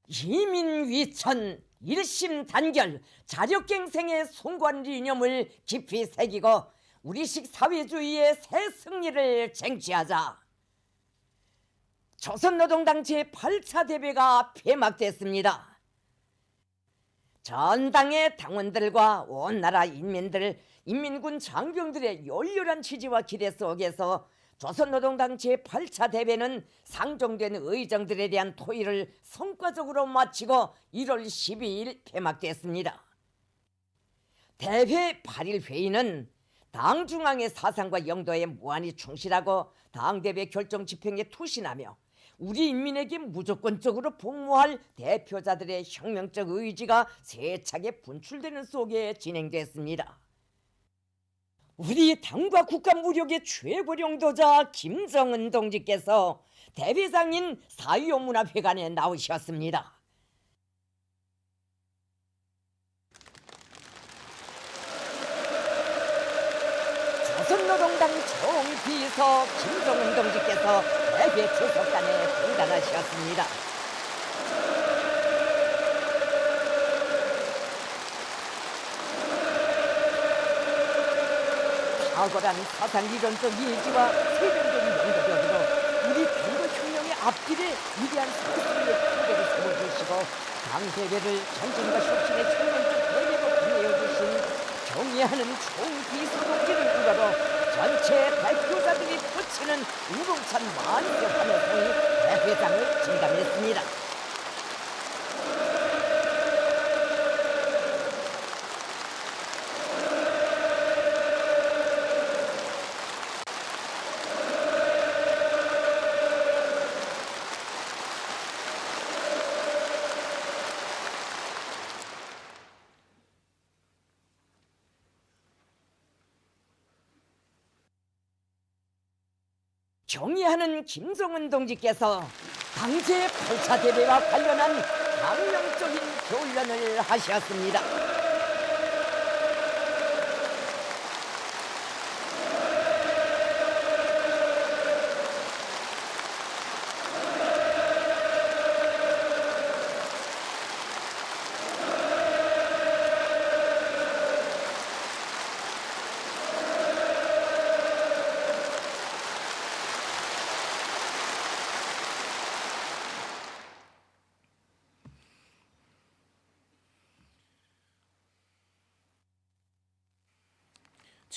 이민위천 일심단결 자력갱생의 송관 이념을 깊이 새기고 우리식 사회주의의 새 승리를 쟁취하자. 조선노동당 제8차 대회가 폐막됐습니다. 전 당의 당원들과 온 나라 인민들, 인민군 장병들의 열렬한 지지와 기대 속에서 조선노동당 제8차 대회는 상정된 의정들에 대한 토의를 성과적으로 마치고 1월 12일 폐막됐습니다. 대회 8일 회의는 당 중앙의 사상과 영도에 무한히 충실하고 당대회 결정 집행에 투신하며 우리 인민에게 무조건적으로 복무할 대표자들의 혁명적 의지가 세차게 분출되는 속에 진행됐습니다. 우리 당과 국가 무력의 최고령도자 김정은 동지께서 대회장인 사유문화회관에 나오셨습니다. 조선노동당 총비서 김정은 동지께서 대회 출석단에 등단하셨습니다. 탁월한 사상이론적 예지와 세련된 연구력으로 우리 당과 혁명의 앞길에 위대한 성수의 풍대를 세워주시고 당대회를 전쟁과 혁신의 혁명적 대회로 보내어주신 경애하는 총비서 동지를 우러러 전체 대표자들이 펼치는 우렁찬 만세 환호성이 대회장을 진감했습니다. 경의하는 김정은 동지께서 당제 8차 대회와 관련한 강령적인 교련을 하셨습니다.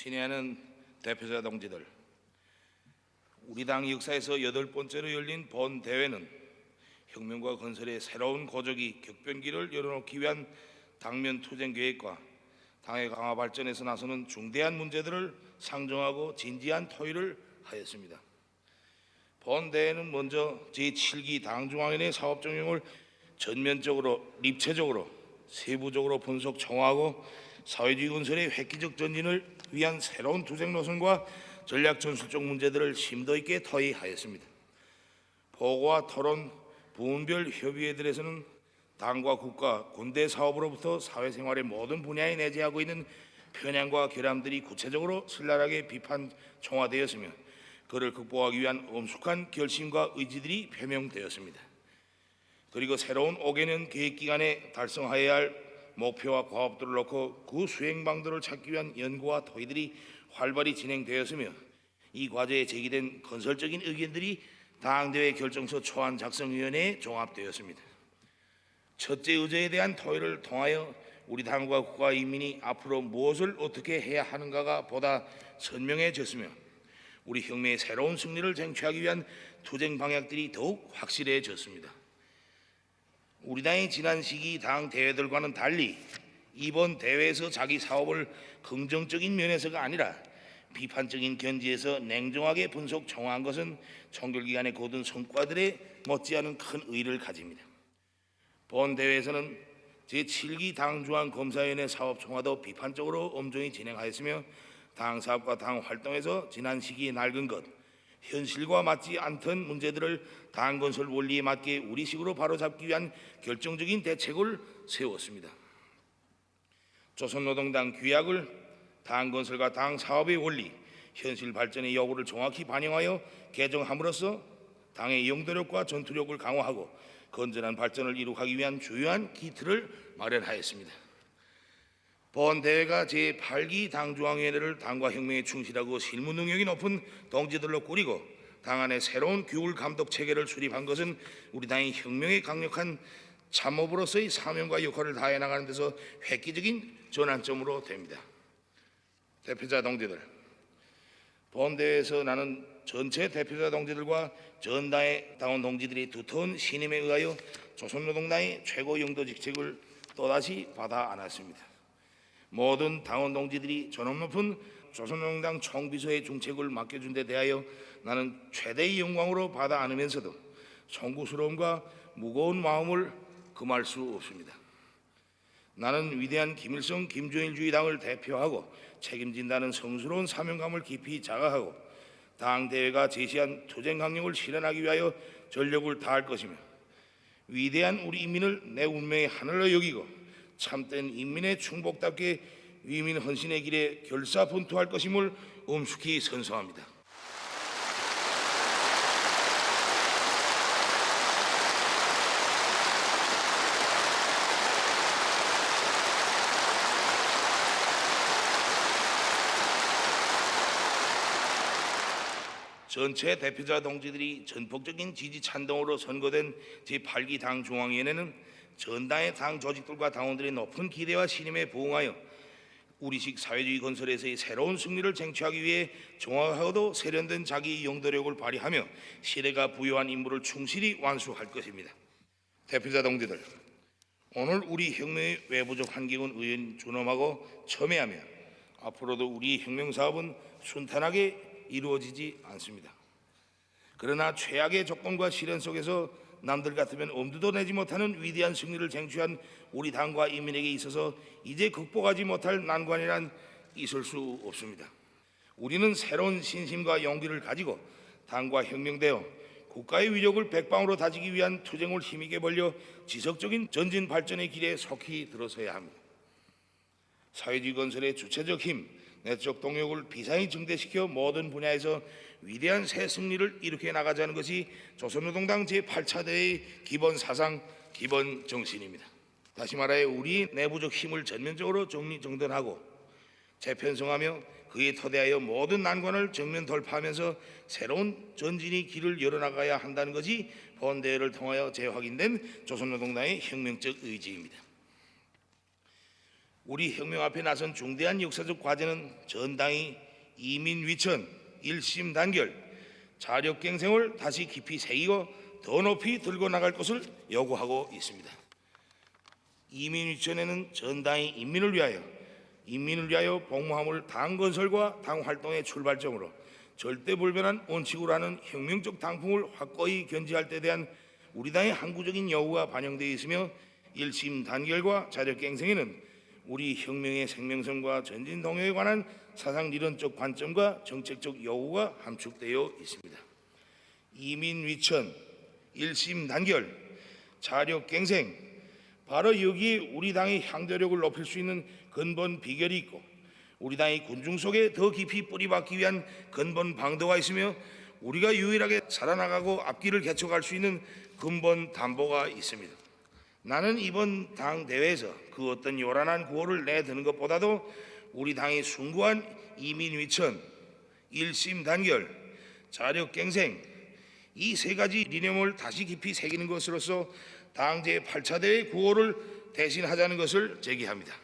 친애하는 대표자 동지들, 우리 당 역사에서 8번째로 열린 본 대회는 혁명과 건설의 새로운 고적이 격변기를 열어놓기 위한 당면 투쟁 계획과 당의 강화 발전에서 나서는 중대한 문제들을 상정하고 진지한 토의를 하였습니다. 본 대회는 먼저 제7기 당중앙위원회 사업 정령을 전면적으로, 입체적으로, 세부적으로 분석 정화하고 사회주의 건설의 획기적 전진을 위한 새로운 투쟁 노선과 전략 전술적 문제들을 심도 있게 토의하였습니다. 보고와 토론, 부문별 협의회들에서는 당과 국가, 군대 사업으로부터 사회생활의 모든 분야에 내재하고 있는 편향과 결함들이 구체적으로 신랄하게 비판 총화되었으며 그를 극복하기 위한 엄숙한 결심과 의지들이 표명되었습니다. 그리고 새로운 5개년 계획기간에 달성하여야 할 목표와 과업들을 놓고 그 수행 방도를 찾기 위한 연구와 토의들이 활발히 진행되었으며 이 과제에 제기된 건설적인 의견들이 당대회 결정서 초안 작성위원회에 종합되었습니다. 첫째 의제에 대한 토의를 통하여 우리 당과 국가 인민이 앞으로 무엇을 어떻게 해야 하는가가 보다 선명해졌으며 우리 혁명의 새로운 승리를 쟁취하기 위한 투쟁 방향들이 더욱 확실해졌습니다. 우리 당의 지난 시기 당 대회들과는 달리 이번 대회에서 자기 사업을 긍정적인 면에서가 아니라 비판적인 견지에서 냉정하게 분석 정화한 것은 총결기간의 거둔 성과들에 못지않은 큰 의의를 가집니다. 본 대회에서는 제7기 당중앙검사위원회 사업 총화도 비판적으로 엄정히 진행하였으며 당 사업과 당 활동에서 지난 시기에 낡은 것, 현실과 맞지 않던 문제들을 당 건설 원리에 맞게 우리식으로 바로잡기 위한 결정적인 대책을 세웠습니다. 조선노동당 규약을 당 건설과 당 사업의 원리, 현실 발전의 여부를 정확히 반영하여 개정함으로써 당의 영도력과 전투력을 강화하고 건전한 발전을 이룩하기 위한 주요한 기틀을 마련하였습니다. 본 대회가 제8기 당중앙위원회를 당과 혁명에 충실하고 실무 능력이 높은 동지들로 꾸리고 당 안에 새로운 규율 감독 체계를 수립한 것은 우리 당의 혁명의 강력한 참모부로서의 사명과 역할을 다해 나가는 데서 획기적인 전환점으로 됩니다. 대표자 동지들, 본 대회에서 나는 전체 대표자 동지들과 전당의 당원 동지들이 두터운 신임에 의하여 조선노동당의 최고 영도 직책을 또다시 받아 안았습니다. 모든 당원 동지들이 존엄 높은 조선노동당 총비서의 중책을 맡겨준 데 대하여 나는 최대의 영광으로 받아 안으면서도 송구스러움과 무거운 마음을 금할 수 없습니다. 나는 위대한 김일성 김정일주의당을 대표하고 책임진다는 성스러운 사명감을 깊이 자각하고 당대회가 제시한 투쟁 강령을 실현하기 위하여 전력을 다할 것이며 위대한 우리 인민을 내 운명의 하늘로 여기고 참된 인민의 충복답게 위민 헌신의 길에 결사분투할 것임을 엄숙히 선서합니다. 전체 대표자 동지들이 전폭적인 지지 찬동으로 선거된 제8기 당 중앙위원회는 전당의 당 조직들과 당원들의 높은 기대와 신임에 부응하여 우리식 사회주의 건설에서의 새로운 승리를 쟁취하기 위해 정확하고도 세련된 자기 영도력을 발휘하며 시대가 부여한 임무를 충실히 완수할 것입니다. 대표자 동지들, 오늘 우리 혁명의 외부적 환경은 의연 존엄하고 첨예하며 앞으로도 우리 혁명 사업은 순탄하게 이루어지지 않습니다. 그러나 최악의 조건과 시련 속에서 남들 같으면 엄두도 내지 못하는 위대한 승리를 쟁취한 우리 당과 인민에게 있어서 이제 극복하지 못할 난관이란 있을 수 없습니다. 우리는 새로운 신심과 용기를 가지고 당과 혁명되어 국가의 위력을 백방으로 다지기 위한 투쟁을 힘있게 벌려 지속적인 전진 발전의 길에 속히 들어서야 합니다. 사회주의 건설의 주체적 힘, 내적 동력을 비상히 증대시켜 모든 분야에서 위대한 새 승리를 일으켜 나가자는 것이 조선노동당 제8차 대회의 기본 사상, 기본 정신입니다. 다시 말하여 우리 내부적 힘을 전면적으로 정리정돈하고 재편성하며 그에 토대하여 모든 난관을 정면 돌파하면서 새로운 전진의 길을 열어나가야 한다는 것이 본 대회를 통하여 재확인된 조선노동당의 혁명적 의지입니다. 우리 혁명 앞에 나선 중대한 역사적 과제는 전당이 이민위천, 일심단결, 자력갱생을 다시 깊이 새기고 더 높이 들고 나갈 것을 요구하고 있습니다. 이민위천에는 전당이 인민을 위하여 복무함을 당 건설과 당 활동의 출발점으로 절대 불변한 원칙으로 하는 혁명적 당풍을 확고히 견지할 때 대한 우리 당의 항구적인 요구가 반영되어 있으며 일심단결과 자력갱생에는 우리 혁명의 생명성과 전진 동요에 관한 사상 이론적 관점과 정책적 요구가 함축되어 있습니다. 이민위천, 일심단결, 자력갱생, 바로 여기에 우리 당의 향도력을 높일 수 있는 근본 비결이 있고 우리 당의 군중 속에 더 깊이 뿌리박기 위한 근본 방도가 있으며 우리가 유일하게 살아나가고 앞길을 개척할 수 있는 근본 담보가 있습니다. 나는 이번 당 대회에서 그 어떤 요란한 구호를 내드는 것보다도 우리 당의 숭고한 이민위천, 일심단결, 자력갱생 이 세 가지理念을 다시 깊이 새기는 것으로서 당 제8차 대회 구호를 대신하자는 것을 제기합니다.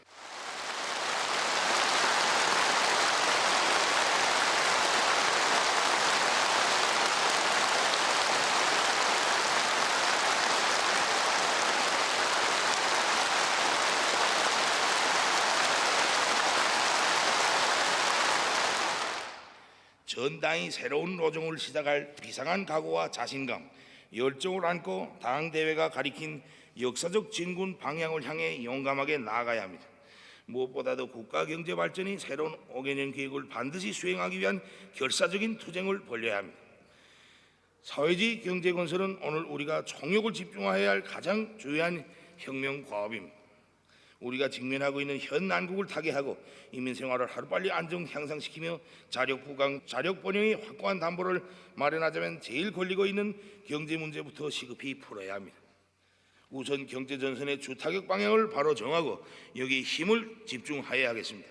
전당이 새로운 노정을 시작할 비상한 각오와 자신감, 열정을 안고 당대회가 가리킨 역사적 진군 방향을 향해 용감하게 나아가야 합니다. 무엇보다도 국가 경제 발전이 새로운 5개년 계획을 반드시 수행하기 위한 결사적인 투쟁을 벌여야 합니다. 사회주의 경제 건설은 오늘 우리가 총력을 집중해야 할 가장 중요한 혁명 과업입니다. 우리가 직면하고 있는 현 난국을 타개하고 인민생활을 하루빨리 안정 향상시키며 자력부강, 자력번영의 확고한 담보를 마련하자면 제일 걸리고 있는 경제 문제부터 시급히 풀어야 합니다. 우선 경제 전선의 주타격 방향을 바로 정하고 여기에 힘을 집중하여야 하겠습니다.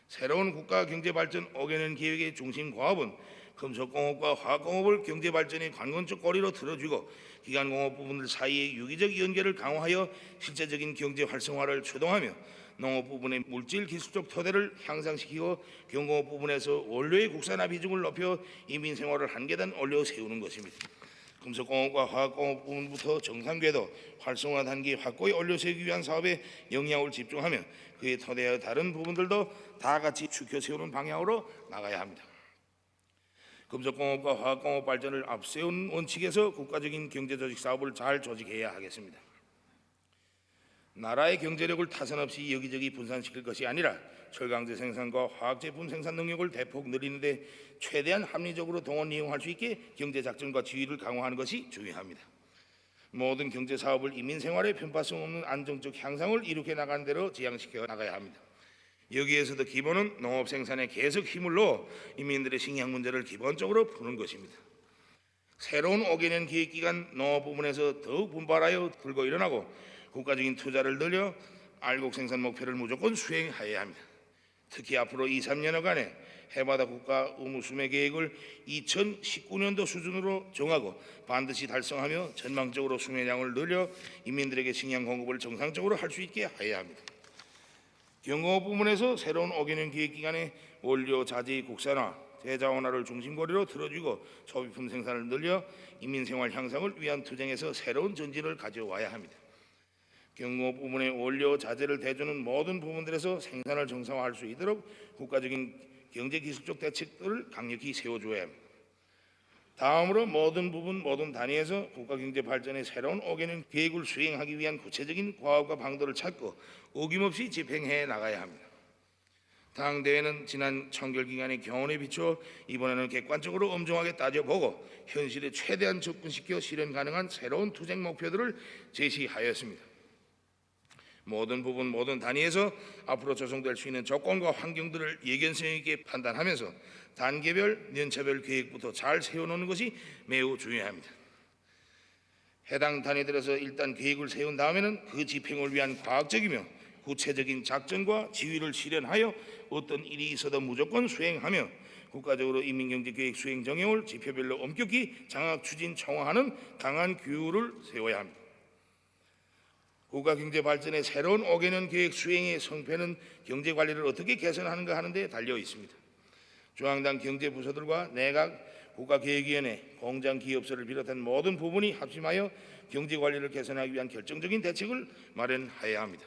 새로운 국가 경제 발전 5개년 계획의 중심 과업은 금속공업과 화학공업을 경제 발전의 관건적 고리로 틀어주고 기간공업 부분들 사이의 유기적 연계를 강화하여 실제적인 경제 활성화를 추동하며 농업 부분의 물질 기술적 토대를 향상시키고 경공업 부분에서 원료의 국산화 비중을 높여 인민 생활을 한 계단 올려 세우는 것입니다. 금속공업과 화학공업 부분부터 정상궤도 활성화 단계 확고히 올려세우기 위한 사업에 영향을 집중하며 그에 토대하여 다른 부분들도 다 같이 추켜 세우는 방향으로 나가야 합니다. 금속공업과 화학공업 발전을 앞세운 원칙에서 국가적인 경제조직 사업을 잘 조직해야 하겠습니다. 나라의 경제력을 타선 없이 여기저기 분산시킬 것이 아니라 철강제 생산과 화학제품 생산 능력을 대폭 늘리는 데 최대한 합리적으로 동원 이용할 수 있게 경제작전과 지휘를 강화하는 것이 중요합니다. 모든 경제사업을 인민생활의 편파성 없는 안정적 향상을 이룩해 나가는 대로 지향시켜 나가야 합니다. 여기에서도 기본은 농업생산에 계속 힘을 넣어 인민들의 식량 문제를 기본적으로 푸는 것입니다. 새로운 5개년 계획기간 농업 부분에서 더욱 분발하여 들고 일어나고 국가적인 투자를 늘려 알곡 생산 목표를 무조건 수행하여야 합니다. 특히 앞으로 2, 3년여간에 해마다 국가 의무 수매 계획을 2019년도 수준으로 정하고 반드시 달성하며 전망적으로 수매량을 늘려 인민들에게 식량 공급을 정상적으로 할 수 있게 하여야 합니다. 경공업 부문에서 새로운 5개년 계획기간에 원료 자재의 국산화, 대자원화를 중심고리로 틀어주고 소비품 생산을 늘려 인민생활 향상을 위한 투쟁에서 새로운 전진을 가져와야 합니다. 경공업 부문의 원료 자재를 대주는 모든 부분들에서 생산을 정상화할 수 있도록 국가적인 경제기술적 대책들을 강력히 세워줘야 합니다. 다음으로 모든 부분 모든 단위에서 국가경제 발전의 새로운 5개년 계획을 수행하기 위한 구체적인 과업과 방도를 찾고 어김없이 집행해 나가야 합니다. 당대회는 지난 청결기간의 경험에 비추어 이번에는 객관적으로 엄중하게 따져보고 현실에 최대한 접근시켜 실현 가능한 새로운 투쟁 목표들을 제시하였습니다. 모든 부분 모든 단위에서 앞으로 조성될 수 있는 조건과 환경들을 예견성 있게 판단하면서 단계별 연차별 계획부터 잘 세워놓는 것이 매우 중요합니다. 해당 단위들에서 일단 계획을 세운 다음에는 그 집행을 위한 과학적이며 구체적인 작전과 지휘를 실현하여 어떤 일이 있어도 무조건 수행하며 국가적으로 인민경제계획 수행 정형을 지표별로 엄격히 장악 추진 총화하는 강한 규율을 세워야 합니다. 국가경제 발전의 새로운 5개년 계획 수행의 성패는 경제관리를 어떻게 개선하는가 하는 데 달려 있습니다. 중앙당 경제부서들과 내각 국가계획위원회, 공장기업소를 비롯한 모든 부분이 합심하여 경제관리를 개선하기 위한 결정적인 대책을 마련해야 합니다.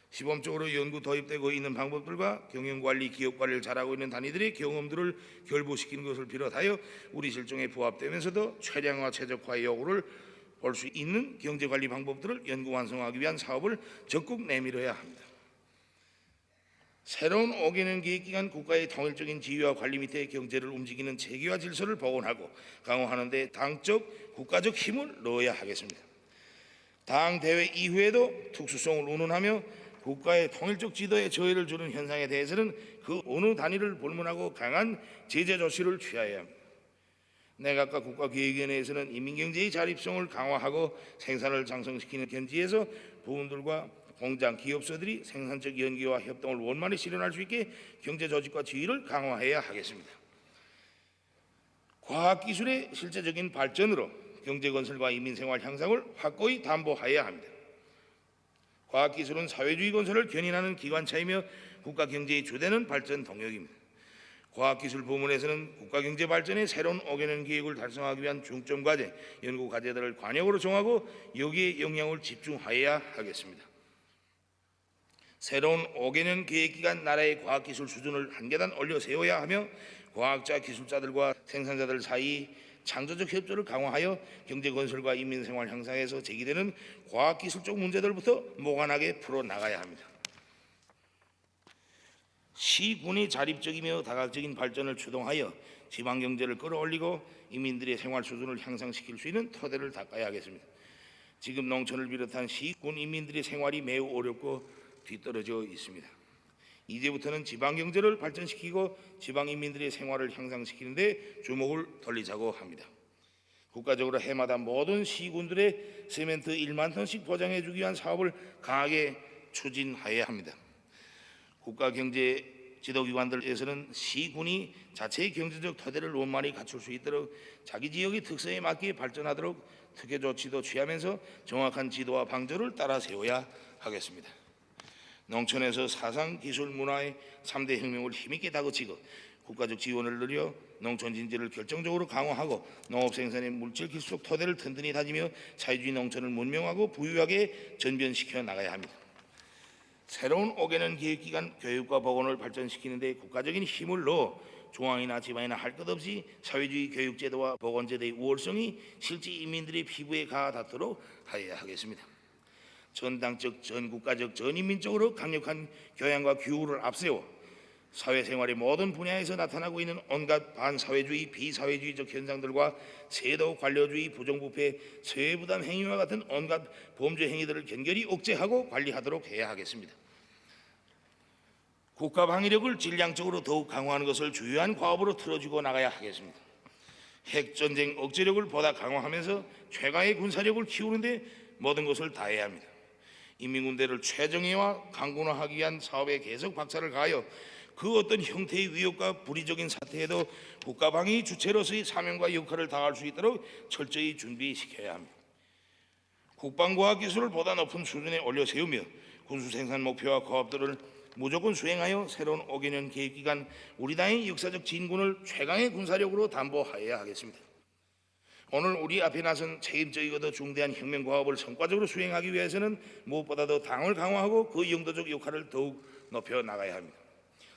시범적으로 연구 도입되고 있는 방법들과 경영관리, 기업관리를 잘하고 있는 단위들의 경험들을 결부시키는 것을 비롯하여 우리 실정에 부합되면서도 최량화, 최적화의 요구를 볼 수 있는 경제관리 방법들을 연구 완성하기 위한 사업을 적극 내밀어야 합니다. 새로운 5개년 계획기간 국가의 통일적인 지휘와 관리 밑에 경제를 움직이는 체계와 질서를 복원하고 강화하는 데 당적, 국가적 힘을 넣어야 하겠습니다. 당 대회 이후에도 특수성을 운운하며 국가의 통일적 지도에 저해를 주는 현상에 대해서는 그 어느 단위를 불문하고 강한 제재 조치를 취하여야 합니다. 내각과 국가기획위원회에서는 인민경제의 자립성을 강화하고 생산을 장성시키는 견지에서 부문들과 공장, 기업소들이 생산적 연계와 협동을 원만히 실현할 수 있게 경제조직과 지휘를 강화해야 하겠습니다. 과학기술의 실제적인 발전으로 경제건설과 인민생활 향상을 확고히 담보해야 합니다. 과학기술은 사회주의 건설을 견인하는 기관차이며 국가경제의 주되는 발전 동력입니다. 과학기술 부문에서는 국가경제 발전의 새로운 5개년 계획을 달성하기 위한 중점과제, 연구과제들을 관역으로 정하고 여기에 영향을 집중하여야 하겠습니다. 새로운 5개년 계획기간 나라의 과학기술 수준을 한 계단 올려 세워야 하며 과학자, 기술자들과 생산자들 사이 창조적 협조를 강화하여 경제건설과 인민생활 향상에서 제기되는 과학기술적 문제들부터 모관하게 풀어나가야 합니다. 시군이 자립적이며 다각적인 발전을 추동하여 지방경제를 끌어올리고 인민들의 생활 수준을 향상시킬 수 있는 토대를 닦아야 하겠습니다. 지금 농촌을 비롯한 시군 인민들의 생활이 매우 어렵고 뒤떨어져 있습니다. 이제부터는 지방경제를 발전시키고 지방인민들의 생활을 향상시키는 데 주목을 돌리자고 합니다. 국가적으로 해마다 모든 시군들의 세멘트 1만 톤씩 보장해 주기 위한 사업을 강하게 추진하여야 합니다. 국가경제지도기관들에서는 시군이 자체의 경제적 토대를 원만히 갖출 수 있도록 자기 지역의 특성에 맞게 발전하도록 특혜 조치도 취하면서 정확한 지도와 방조를 따라 세워야 하겠습니다. 농촌에서 사상, 기술, 문화의 3대 혁명을 힘있게 다그치고 국가적 지원을 늘려 농촌 진지를 결정적으로 강화하고 농업 생산의 물질 기술적 토대를 튼튼히 다지며 사회주의 농촌을 문명하고 부유하게 전변시켜 나가야 합니다. 새로운 5개년 계획기간 교육과 보건을 발전시키는 데 국가적인 힘을 넣어 중앙이나 지방이나 할 것 없이 사회주의 교육제도와 보건제도의 우월성이 실제 인민들의 피부에 가닿도록 하여야 하겠습니다. 전당적, 전국가적, 전인민적으로 강력한 교양과 규율을 앞세워 사회생활의 모든 분야에서 나타나고 있는 온갖 반사회주의, 비사회주의적 현상들과 세도, 관료주의, 부정부패, 세부담 행위와 같은 온갖 범죄 행위들을 견결히 억제하고 관리하도록 해야 하겠습니다. 국가 방위력을 질량적으로 더욱 강화하는 것을 주요한 과업으로 틀어주고 나가야 하겠습니다. 핵전쟁 억제력을 보다 강화하면서 최강의 군사력을 키우는 데 모든 것을 다해야 합니다. 인민군대를 최정예와 강군화하기 위한 사업에 계속 박차를 가하여 그 어떤 형태의 위협과 불의적인 사태에도 국가방위 주체로서의 사명과 역할을 다할 수 있도록 철저히 준비시켜야 합니다. 국방과학기술을 보다 높은 수준에 올려 세우며 군수생산 목표와 과업들을 무조건 수행하여 새로운 5개년 계획기간 우리 당의 역사적 진군을 최강의 군사력으로 담보하여야 하겠습니다. 오늘 우리 앞에 나선 책임적이고도 중대한 혁명 과업을 성과적으로 수행하기 위해서는 무엇보다도 당을 강화하고 그 영도적 역할을 더욱 높여 나가야 합니다.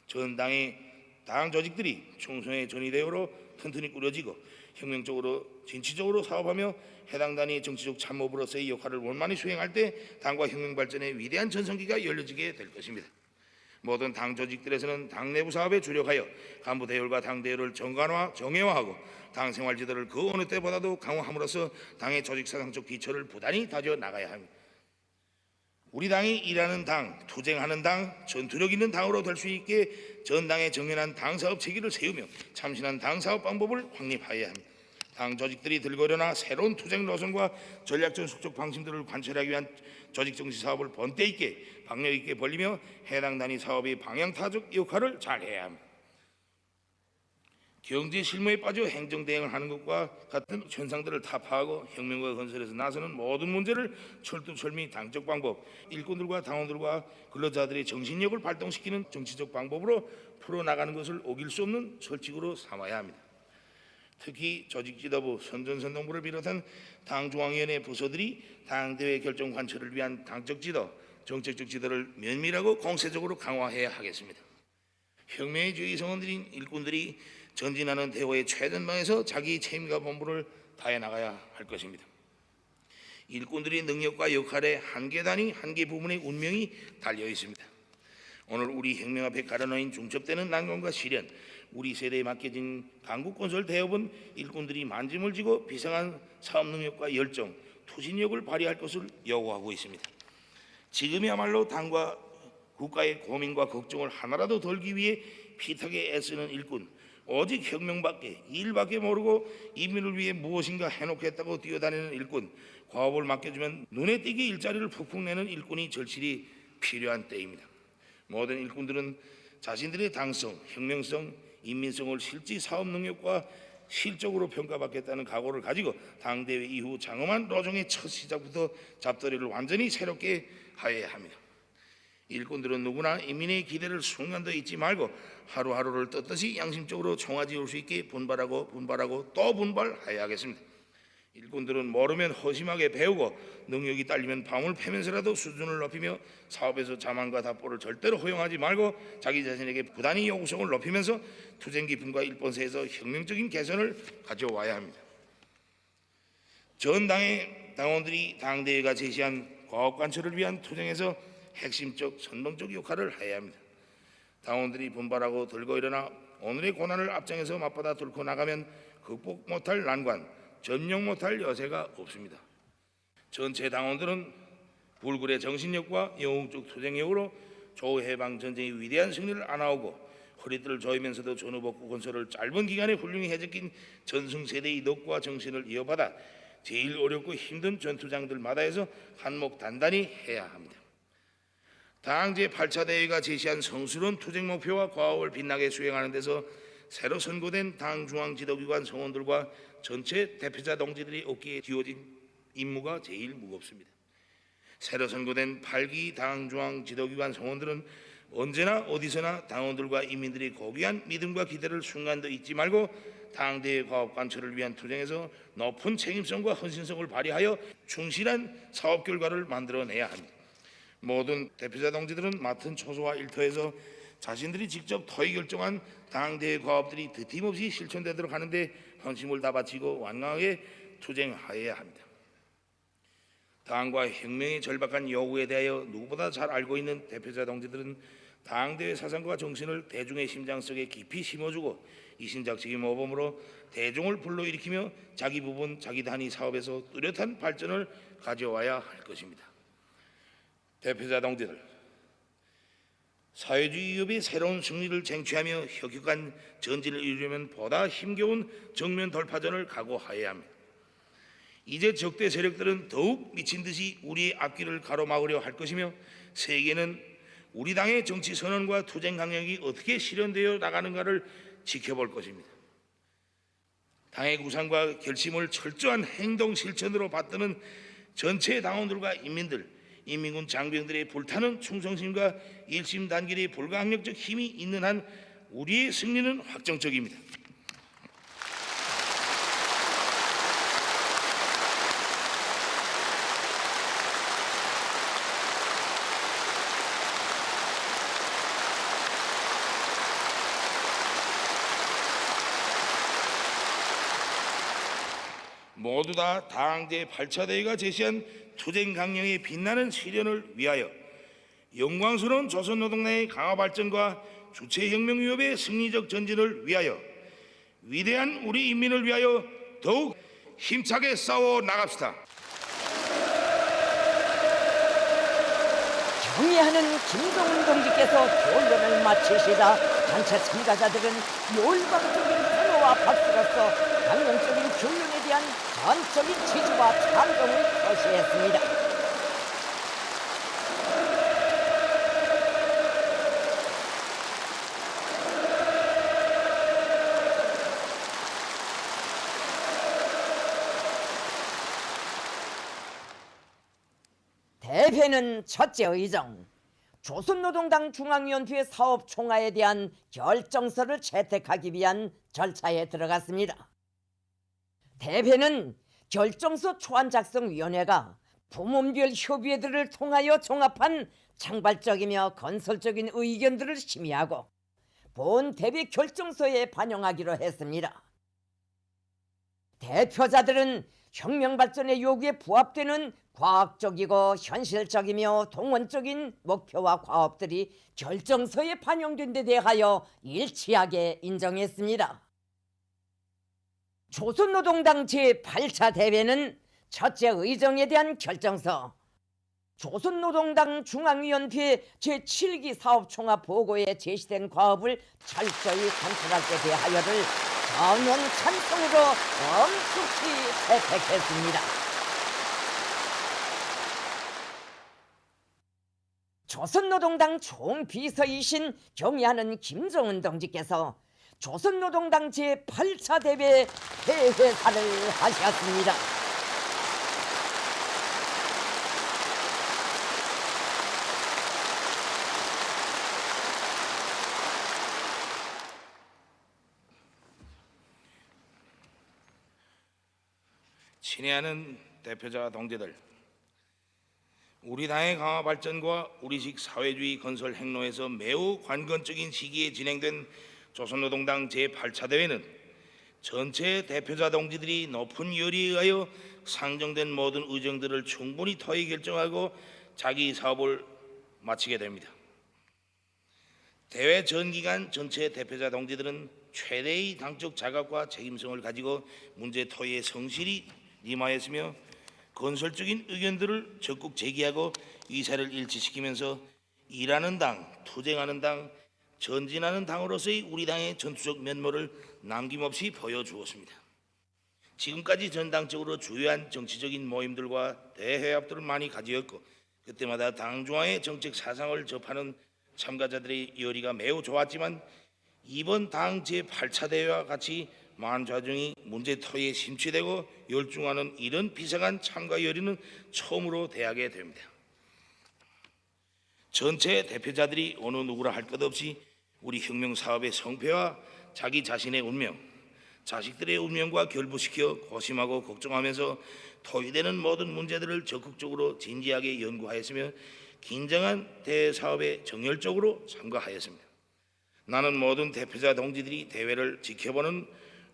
전당의 당 조직들이 충성의 전위대우로 튼튼히 꾸려지고 혁명적으로 진취적으로 사업하며 해당 단위 정치적 참모부로서의 역할을 원만히 수행할 때 당과 혁명 발전의 위대한 전성기가 열려지게 될 것입니다. 모든 당 조직들에서는 당 내부 사업에 주력하여 간부 대열과 당 대열을 정예화하고 당 생활 지도를 그 어느 때보다도 강화함으로써 당의 조직사상적 기초를 부단히 다져 나가야 합니다. 우리 당이 일하는 당, 투쟁하는 당, 전투력 있는 당으로 될 수 있게 전당의 정연한 당사업 체계를 세우며 참신한 당사업 방법을 확립하여야 합니다. 당 조직들이 들고 일어나 새로운 투쟁 노선과 전략적 숙적 방침들을 관철하기 위한 조직정치 사업을 본때 있게 박력 있게 벌리며 해당 단위 사업의 방향타적 역할을 잘해야 합니다. 경제 실무에 빠져 행정 대응을 하는 것과 같은 현상들을 타파하고 혁명과 건설에서 나서는 모든 문제를 철두철미 당적 방법, 일꾼들과 당원들과 근로자들의 정신력을 발동시키는 정치적 방법으로 풀어나가는 것을 어길 수 없는 철칙으로 삼아야 합니다. 특히 조직지도부, 선전선동부를 비롯한 당중앙위원회 부서들이 당대회 결정 관철을 위한 당적 지도, 정책적 지도를 면밀하고 공세적으로 강화해야 하겠습니다. 혁명의 주의 성원들인 일꾼들이 전진하는 대호의 최전방에서 자기 책임과 본분을 다해 나가야 할 것입니다. 일꾼들의 능력과 역할에 한계 단위, 한계 부분의 운명이 달려 있습니다. 오늘 우리 혁명 앞에 가려놓인 중첩되는 난관과 시련, 우리 세대에 맡겨진 강국건설 대업은 일꾼들이 만짐을 지고 비상한 사업 능력과 열정, 투신력을 발휘할 것을 요구하고 있습니다. 지금이야말로 당과 국가의 고민과 걱정을 하나라도 덜기 위해 피탁에 애쓰는 일꾼, 오직 혁명밖에 일밖에 모르고 인민을 위해 무엇인가 해놓겠다고 뛰어다니는 일꾼, 과업을 맡겨주면 눈에 띄게 일자리를 푹푹 내는 일꾼이 절실히 필요한 때입니다. 모든 일꾼들은 자신들의 당성, 혁명성, 인민성을 실제 사업 능력과 실적으로 평가받겠다는 각오를 가지고 당대회 이후 장엄한 노정의 첫 시작부터 잡다리를 완전히 새롭게 하여야 합니다. 일꾼들은 누구나 인민의 기대를 순간도 잊지 말고 하루하루를 떳떳이 양심적으로 총아지울 수 있게 분발하고 또 분발해야 하겠습니다. 일꾼들은 모르면 허심하게 배우고 능력이 딸리면 밤을 패면서라도 수준을 높이며 사업에서 자만과 답보를 절대로 허용하지 말고 자기 자신에게 부단히 요구성을 높이면서 투쟁 기품과 일본세에서 혁명적인 개선을 가져와야 합니다. 전 당의 당원들이 당대회가 제시한 과업 관철을 위한 투쟁에서 핵심적 선봉적 역할을 해야 합니다. 당원들이 분발하고 들고 일어나 오늘의 고난을 앞장에서 맞받아 뚫고 나가면 극복 못할 난관, 점령 못할 여세가 없습니다. 전체 당원들은 불굴의 정신력과 영웅적 투쟁력으로 조해방 전쟁의 위대한 승리를 안아오고 허리띠를 조이면서도 전후복구 건설을 짧은 기간에 훌륭히 해적인 전승세대의 덕과 정신을 이어받아 제일 어렵고 힘든 전투장들마다에서 한몫 단단히 해야 합니다. 당 제8차 대회가 제시한 성스러운 투쟁 목표와 과업을 빛나게 수행하는 데서 새로 선고된 당 중앙지도기관 성원들과 전체 대표자 동지들이 어깨에 쥐어진 임무가 제일 무겁습니다. 새로 선고된 8기 당 중앙지도기관 성원들은 언제나 어디서나 당원들과 인민들이 고귀한 믿음과 기대를 순간도 잊지 말고 당대의 과업 관철을 위한 투쟁에서 높은 책임성과 헌신성을 발휘하여 충실한 사업 결과를 만들어내야 합니다. 모든 대표자 동지들은 맡은 초소와 일터에서 자신들이 직접 토의 결정한 당대의 과업들이 드팀없이 실천되도록 하는데 헌신을 다 바치고 완강하게 투쟁하여야 합니다. 당과 혁명의 절박한 요구에 대하여 누구보다 잘 알고 있는 대표자 동지들은 당대의 사상과 정신을 대중의 심장 속에 깊이 심어주고 이심작식의 모범으로 대중을 불러일으키며 자기 부분 자기 단위 사업에서 뚜렷한 발전을 가져와야 할 것입니다. 대표자 동지들, 사회주의 위협의 새로운 승리를 쟁취하며 혁혁한 전진을 이루려면 보다 힘겨운 정면 돌파전을 각오하여야 합니다. 이제 적대 세력들은 더욱 미친 듯이 우리의 앞길을 가로막으려 할 것이며 세계는 우리 당의 정치 선언과 투쟁 강력이 어떻게 실현되어 나가는가를 지켜볼 것입니다. 당의 구상과 결심을 철저한 행동 실천으로 받드는 전체 당원들과 인민들, 인민군 장병들의 불타는 충성심과 일심단결의 불가항력적 힘이 있는 한 우리의 승리는 확정적입니다. 모두 다 당 제8차 대회가 제시한 투쟁 강령의 빛나는 실현을 위하여 영광스러운 조선노동당의 강화 발전과 주체혁명 위협의 승리적 전진을 위하여 위대한 우리 인민을 위하여 더욱 힘차게 싸워 나갑시다. 경의하는 김정은 동지께서 결론을 마치시자 전체 참가자들은 열광적인 환호와 박수로서 강령적인 결론에 대한 전적인 지지와 찬동을 표시했습니다. 대회는 첫째 의정, 조선노동당 중앙위원회 사업 총화에 대한 결정서를 채택하기 위한 절차에 들어갔습니다. 대회는 결정서 초안 작성위원회가 부문별 협의회들을 통하여 종합한 창발적이며 건설적인 의견들을 심의하고 본 대회 결정서에 반영하기로 했습니다. 대표자들은 혁명 발전의 요구에 부합되는 과학적이고 현실적이며 동원적인 목표와 과업들이 결정서에 반영된 데 대하여 일치하게 인정했습니다. 조선노동당 제8차 대회는 첫째 의정에 대한 결정서, 조선노동당 중앙위원회 제7기 사업총합 보고에 제시된 과업을 철저히 관철할 때 대하여를 전원 찬성으로 엄숙히 채택했습니다. 조선노동당 총비서이신 경의하는 김정은 동지께서 조선노동당 제8차 대회 폐회사를 하셨습니다. 친애하는 대표자 동지들, 우리 당의 강화 발전과 우리식 사회주의 건설 행로에서 매우 관건적인 시기에 진행된 조선노동당 제8차 대회는 전체 대표자 동지들이 높은 열의에 의하여 상정된 모든 의정들을 충분히 토의 결정하고 자기 사업을 마치게 됩니다. 대회 전 기간 전체 대표자 동지들은 최대의 당적 자각과 책임성을 가지고 문제 토의에 성실히 임하였으며 건설적인 의견들을 적극 제기하고 의사를 일치시키면서 일하는 당, 투쟁하는 당, 전진하는 당으로서의 우리 당의 전투적 면모를 남김없이 보여주었습니다. 지금까지 전당적으로 주요한 정치적인 모임들과 대회합들을 많이 가지었고 그때마다 당 중앙의 정책 사상을 접하는 참가자들의 열의가 매우 좋았지만 이번 당 제8차 대회와 같이 만좌중이 문제토에 심취되고 열중하는 이런 비상한 참가 열의는 처음으로 대하게 됩니다. 전체 대표자들이 어느 누구라 할 것 없이 우리 혁명 사업의 성패와 자기 자신의 운명, 자식들의 운명과 결부시켜 고심하고 걱정하면서 토의되는 모든 문제들을 적극적으로 진지하게 연구하였으며 긴장한 대사업에 정열적으로 참가하였습니다. 나는 모든 대표자 동지들이 대회를 지켜보는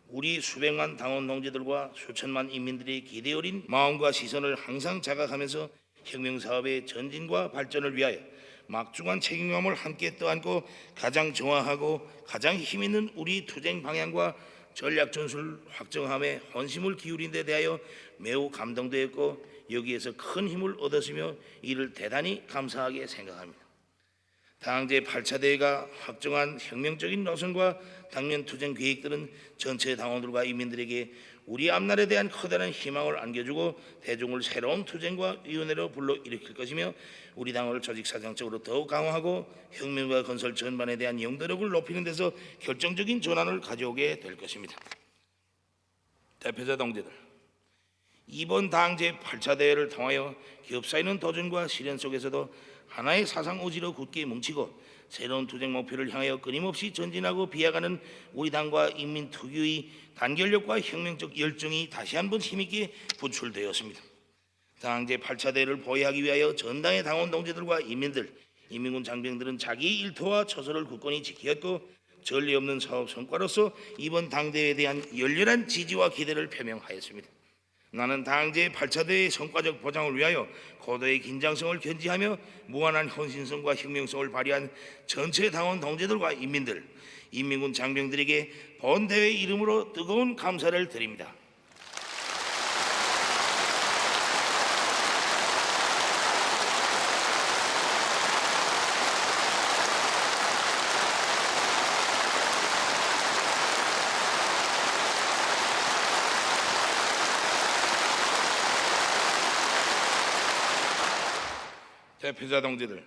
우리 수백만 당원 동지들과 수천만 인민들의 기대 어린 마음과 시선을 항상 자각하면서 혁명사업의 전진과 발전을 위하여 막중한 책임감을 함께 떠안고 가장 정확하고 가장 힘있는 우리 투쟁 방향과 전략 전술을 확정함에 헌심을 기울인 데 대하여 매우 감동되었고 여기에서 큰 힘을 얻었으며 이를 대단히 감사하게 생각합니다. 당 제8차 대회가 확정한 혁명적인 노선과 당면 투쟁 계획들은 전체 당원들과 인민들에게 우리 앞날에 대한 커다란 희망을 안겨주고 대중을 새로운 투쟁과 위원회로 불러일으킬 것이며 우리 당을 조직사정적으로 더욱 강화하고 혁명과 건설 전반에 대한 영도력을 높이는 데서 결정적인 전환을 가져오게 될 것입니다. 대표자 동지들, 이번 당 제8차 대회를 통하여 겹사이는 도전과 시련 속에서도 하나의 사상 의지로 굳게 뭉치고 새로운 투쟁 목표를 향하여 끊임없이 전진하고 비약하는 우리 당과 인민 특유의 단결력과 혁명적 열정이 다시 한번 힘있게 분출되었습니다. 당 제8차 대회를 보위하기 위하여 전당의 당원 동지들과 인민들, 인민군 장병들은 자기 일터와 처소를 굳건히 지켰고 전례 없는 사업 성과로서 이번 당대회에 대한 열렬한 지지와 기대를 표명하였습니다. 나는 당 제8차 대회의 성과적 보장을 위하여 고도의 긴장성을 견지하며 무한한 헌신성과 혁명성을 발휘한 전체 당원 동지들과 인민들, 인민군 장병들에게 본 대회 이름으로 뜨거운 감사를 드립니다. 대표자 동지들,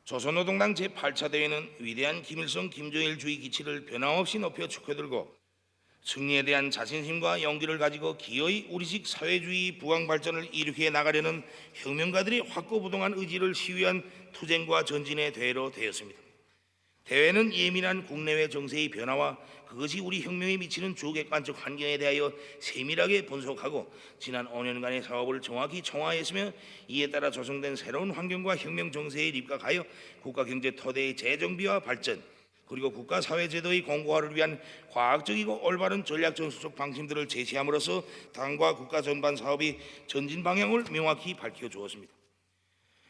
조선노동당 제8차 대회는 위대한 김일성, 김정일 주의 기치를 변함없이 높여 축하들고 승리에 대한 자신심과 용기를 가지고 기어이 우리식 사회주의 부강 발전을 일으켜 나가려는 혁명가들의 확고부동한 의지를 시위한 투쟁과 전진의 대회로 되었습니다. 대회는 예민한 국내외 정세의 변화와 그것이 우리 혁명에 미치는 주객관적 환경에 대하여 세밀하게 분석하고 지난 5년간의 사업을 정확히 총화했으며 이에 따라 조성된 새로운 환경과 혁명 정세에 입각하여 국가경제 토대의 재정비와 발전 그리고 국가사회제도의 공고화를 위한 과학적이고 올바른 전략전술적 방침들을 제시함으로써 당과 국가 전반 사업의 전진 방향을 명확히 밝혀주었습니다.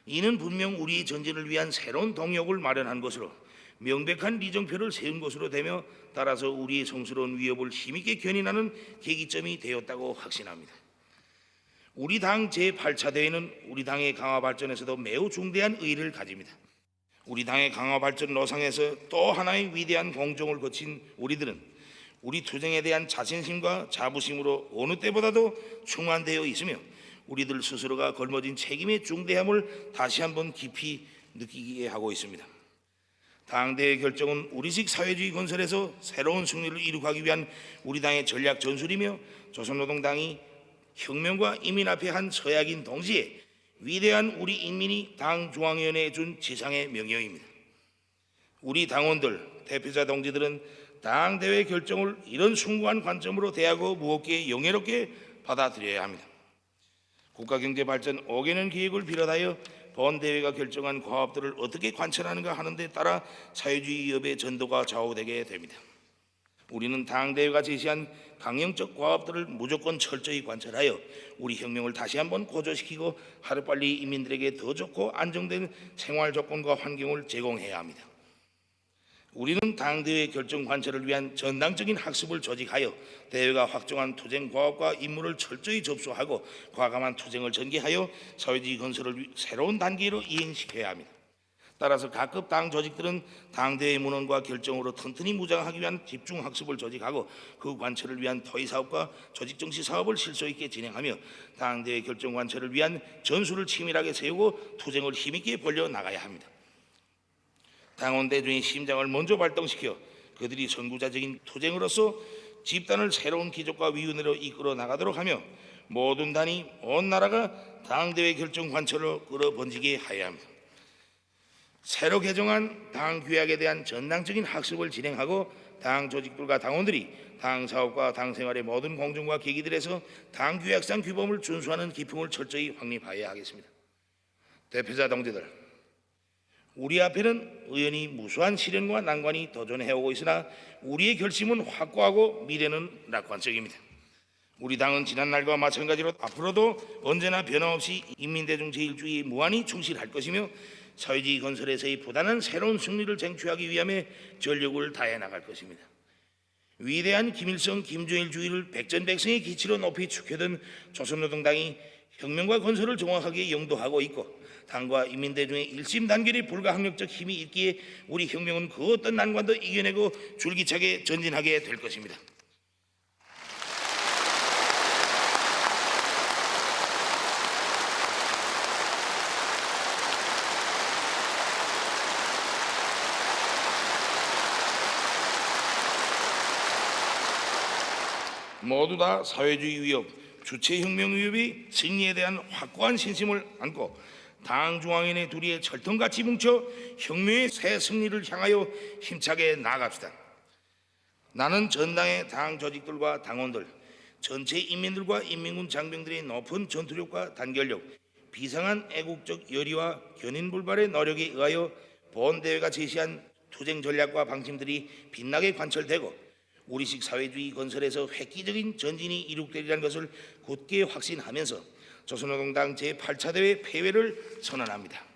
이는 분명 우리의 전진을 위한 새로운 동력을 마련한 것으로 명백한 리정표를 세운 것으로 되며 따라서 우리의 성스러운 위협을 힘있게 견인하는 계기점이 되었다고 확신합니다. 우리 당 제8차 대회는 우리 당의 강화 발전에서도 매우 중대한 의의를 가집니다. 우리 당의 강화 발전 노상에서 또 하나의 위대한 공정을 거친 우리들은 우리 투쟁에 대한 자신심과 자부심으로 어느 때보다도 충만되어 있으며 우리들 스스로가 걸머진 책임의 중대함을 다시 한번 깊이 느끼게 하고 있습니다. 당대의 결정은 우리식 사회주의 건설에서 새로운 승리를 이룩하기 위한 우리 당의 전략 전술이며 조선노동당이 혁명과 인민 앞에 한 서약인 동시에 위대한 우리 인민이 당 중앙위원회에 준 지상의 명령입니다. 우리 당원들, 대표자 동지들은 당대회 결정을 이런 숭고한 관점으로 대하고 무겁게 영예롭게 받아들여야 합니다. 국가경제발전 5개년 계획을 비롯하여 본대회가 결정한 과업들을 어떻게 관철하는가 하는 데 따라 사회주의 위협의 전도가 좌우되게 됩니다. 우리는 당대회가 제시한 강령적 과업들을 무조건 철저히 관철하여 우리 혁명을 다시 한번 고조시키고 하루빨리 인민들에게 더 좋고 안정된 생활 조건과 환경을 제공해야 합니다. 우리는 당대회 결정 관철을 위한 전당적인 학습을 조직하여 대회가 확정한 투쟁 과업과 임무를 철저히 접수하고 과감한 투쟁을 전개하여 사회주의 건설을 새로운 단계로 이행시켜야 합니다. 따라서 각급 당 조직들은 당대의 문헌과 결정으로 튼튼히 무장하기 위한 집중 학습을 조직하고 그 관철을 위한 토의 사업과 조직 정치 사업을 실속 있게 진행하며 당대의 결정 관철을 위한 전술을 치밀하게 세우고 투쟁을 힘있게 벌려 나가야 합니다. 당원대 중의 심장을 먼저 발동시켜 그들이 선구자적인 투쟁으로서 집단을 새로운 기적과 위원회로 이끌어 나가도록 하며 모든 단위 온 나라가 당대회 결정 관철로 끌어번지게 하여야 합니다. 새로 개정한 당 규약에 대한 전당적인 학습을 진행하고 당 조직들과 당원들이 당 사업과 당 생활의 모든 공정과 계기들에서 당 규약상 규범을 준수하는 기풍을 철저히 확립하여야 하겠습니다. 대표자 동지들, 우리 앞에는 의연히 무수한 시련과 난관이 도전해오고 있으나 우리의 결심은 확고하고 미래는 낙관적입니다. 우리 당은 지난날과 마찬가지로 앞으로도 언제나 변함없이 인민대중 제일주의에 무한히 충실할 것이며 사회주의 건설에서의 부단한 새로운 승리를 쟁취하기 위함에 전력을 다해 나갈 것입니다. 위대한 김일성, 김정일주의를 백전백승의 기치로 높이 축해둔 조선노동당이 혁명과 건설을 정확하게 영도하고 있고 당과 인민대중의 일심단결에 불가항력적 힘이 있기에 우리 혁명은 그 어떤 난관도 이겨내고 줄기차게 전진하게 될 것입니다. 모두 다 사회주의 위협, 주체혁명 위협의 승리에 대한 확고한 신심을 안고 당 중앙위원회 둘이의 철통같이 뭉쳐 혁명의 새 승리를 향하여 힘차게 나아갑시다. 나는 전당의 당 조직들과 당원들, 전체 인민들과 인민군 장병들의 높은 전투력과 단결력, 비상한 애국적 열의와 견인불발의 노력에 의하여 본대회가 제시한 투쟁 전략과 방침들이 빛나게 관철되고 우리식 사회주의 건설에서 획기적인 전진이 이룩되리라는 것을 굳게 확신하면서 조선노동당 제8차 대회 폐회를 선언합니다.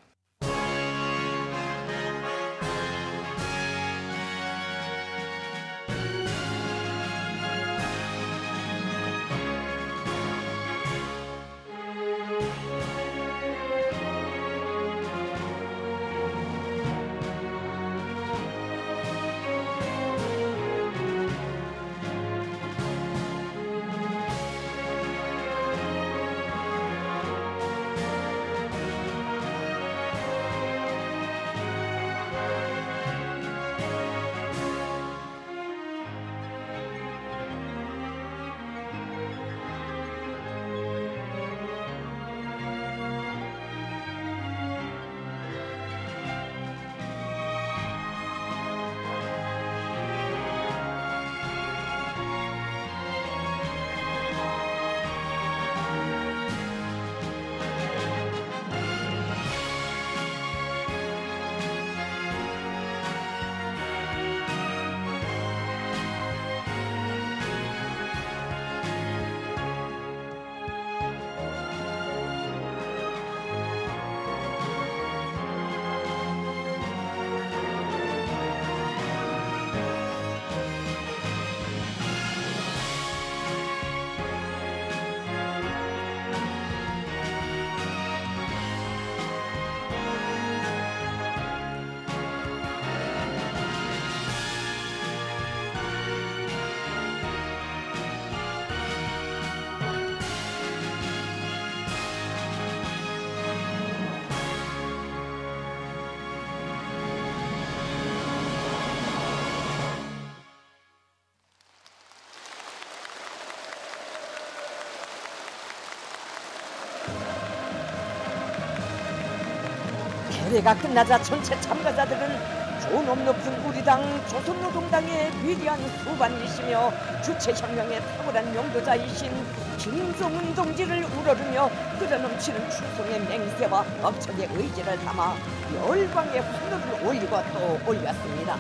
대회가 끝나자 전체 참가자들은 존엄 높은 우리 당 조선노동당의 위대한 수반이시며 주체혁명의 탁월한 용도자이신 김정은 동지를 우러르며 끓어넘치는 충성의 맹세와 억척의 의지를 담아 열광의 환호를 올리고 또 올렸습니다.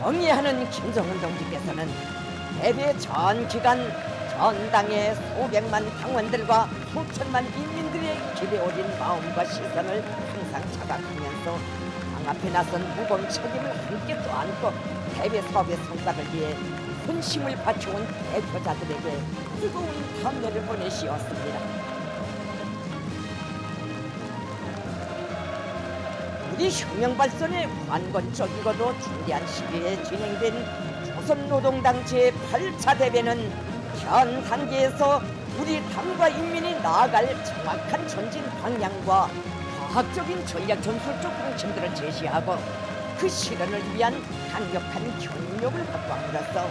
경의하는 김정은 동지께서는 대회 전 기간 전당의 수백만 당원들과 수천만 인민들의 기대 어린 마음과 시선을 항상 자각하면서 당 앞에 나선 무거운 책임을 함께 또 안고 대외 사업의 성과를 위해 혼심을 바쳐온 대표자들에게 뜨거운 감회를 보내시었습니다. 우리 혁명발전의 관건적이고도 중대한 시기에 진행된 조선노동당 제8차 대회는 현 단계에서 우리 당과 인민이 나아갈 정확한 전진 방향과 과학적인 전략 전술적 방침들을 제시하고 그 실현을 위한 강력한 견력을 확보함으로써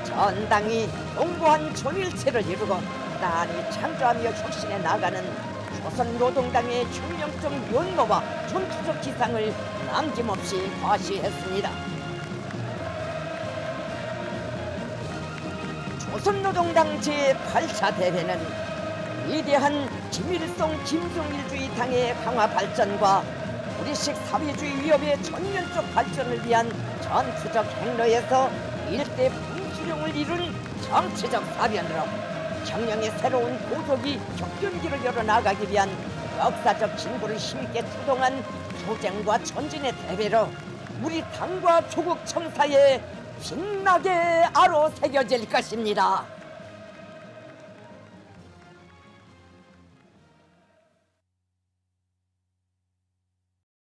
전당이 공고한 전일체를 이루고 나란히 창조하며 혁신해 나가는 조선노동당의 혁명적 면모와 전투적 기상을 남김없이 과시했습니다. 조선노동당 제8차 대회는 위대한 김일성 김정일주의 당의 강화 발전과 우리식 사회주의 위협의 전면적 발전을 위한 전투적 행로에서 일대 분수령을 이룬 정치적 사변으로 혁명의 새로운 고속이 격변기를 열어나가기 위한 역사적 진보를 힘있게 투동한 투쟁과 전진의 대회로 우리 당과 조국 청사에 빛나게 아로 새겨질 것입니다.